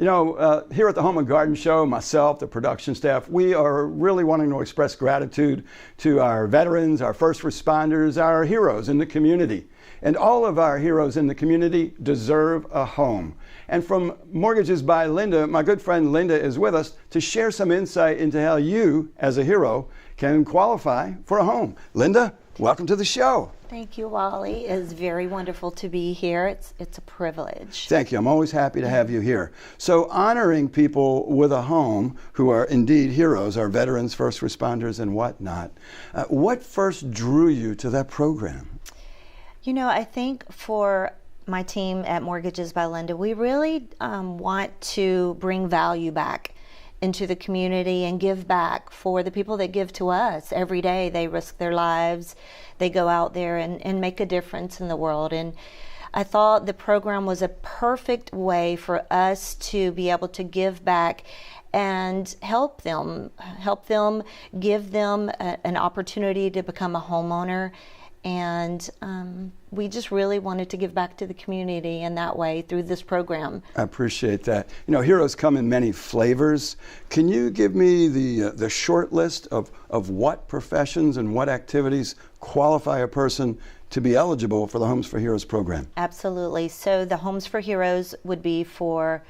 Here at the Home and Garden Show, myself, the production staff, we are really wanting to express gratitude to our veterans, our first responders, our heroes in the community. And all of our heroes in the community deserve a home. And from Mortgages by Linda, my good friend Linda is with us to share some insight into how you, as a hero, can qualify for a home. Linda, welcome to the show. Thank you, Wally. It's very wonderful to be here. It's a privilege. Thank you. I'm always happy to have you here. So honoring people with a home who are indeed heroes, our veterans, first responders, and whatnot. What first drew you to that program? I think for my team at Mortgages by Linda, we really want to bring value back into the community and give back for the people that give to us. Every day they risk their lives, they go out there and make a difference in the world. And I thought the program was a perfect way for us to be able to give back and help them, give them an opportunity to become a homeowner. And we just really wanted to give back to the community in that way through this program. I appreciate that. Heroes come in many flavors. Can you give me the short list of what professions and what activities qualify a person to be eligible for the Homes for Heroes program? Absolutely. So the Homes for Heroes would be for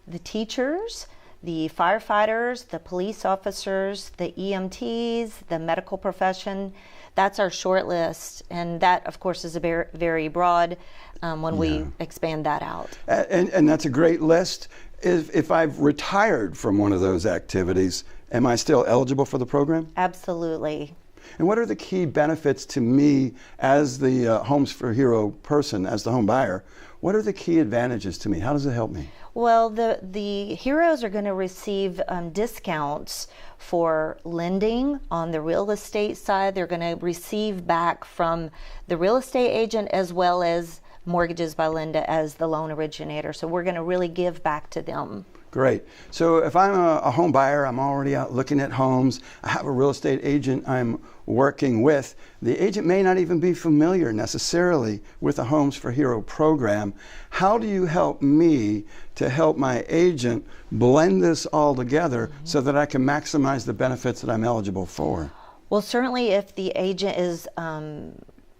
the teachers, the firefighters, the police officers, the EMTs, the medical profession. That's our short list, and that, of course, is a very, very broad when we expand that out. And that's a great list. If I've retired from one of those activities, am I still eligible for the program? Absolutely. And what are the key benefits to me as the Homes for Hero person, as the home buyer? What are the key advantages to me? How does it help me? Well, the heroes are going to receive discounts for lending on the real estate side. They're going to receive back from the real estate agent as well as Mortgages by Linda as the loan originator. So we're going to really give back to them. Great. So if I'm a home buyer, I'm already out looking at homes, I have a real estate agent I'm working with, the agent may not even be familiar necessarily with the Homes for Hero program. How do you help me to help my agent blend this all together so that I can maximize the benefits that I'm eligible for? Well, certainly if the agent is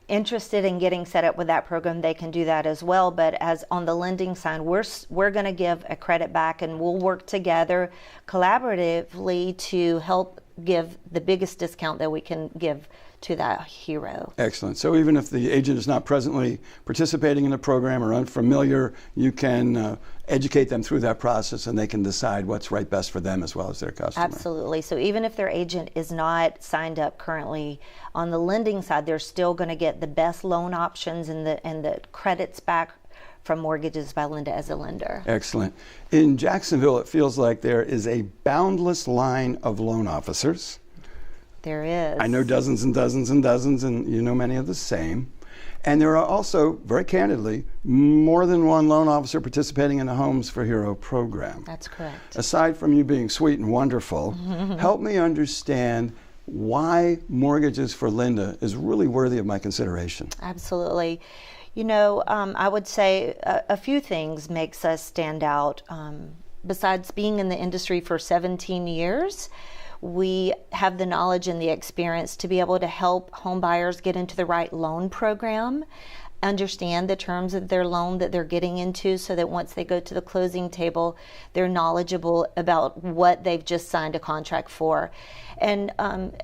interested in getting set up with that program, they can do that as well. But as on the lending side, we're going to give a credit back, and we'll work together collaboratively to help give the biggest discount that we can give to that hero. Excellent. So even if the agent is not presently participating in the program or unfamiliar, you can educate them through that process, and they can decide what's right best for them as well as their customer. Absolutely. So even if their agent is not signed up currently on the lending side, they're still going to get the best loan options and the credits back from Mortgages by Linda as a lender. Excellent. In Jacksonville, it feels like there is a boundless line of loan officers. There is. I know dozens and dozens and dozens, and you know many of the same. And there are also, very candidly, more than one loan officer participating in the Homes for Hero program. That's correct. Aside from you being sweet and wonderful, help me understand why Mortgages for Linda is really worthy of my consideration. Absolutely. I would say a few things makes us stand out. Besides being in the industry for 17 years, we have the knowledge and the experience to be able to help home buyers get into the right loan program, understand the terms of their loan that they're getting into, so that once they go to the closing table, they're knowledgeable about what they've just signed a contract for. And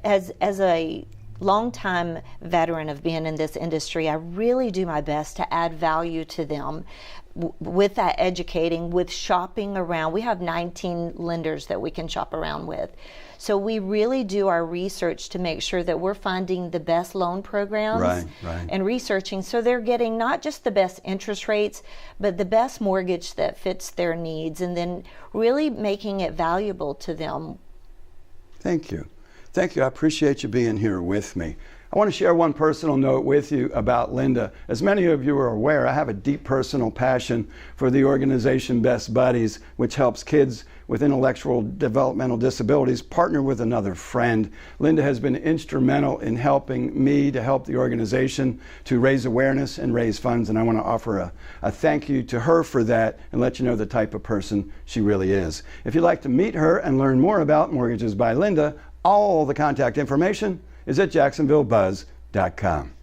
as a longtime veteran of being in this industry, I really do my best to add value to them with that educating, with shopping around. We have 19 lenders that we can shop around with. So we really do our research to make sure that we're finding the best loan programs and researching so they're getting not just the best interest rates, but the best mortgage that fits their needs, and then really making it valuable to them. Thank you. Thank you. I appreciate you being here with me. I want to share one personal note with you about Linda. As many of you are aware, I have a deep personal passion for the organization Best Buddies, which helps kids with intellectual developmental disabilities partner with another friend. Linda has been instrumental in helping me to help the organization to raise awareness and raise funds, and I want to offer a thank you to her for that and let you know the type of person she really is. If you'd like to meet her and learn more about Mortgages by Linda, all the contact information is at jacksonvillebuzz.com.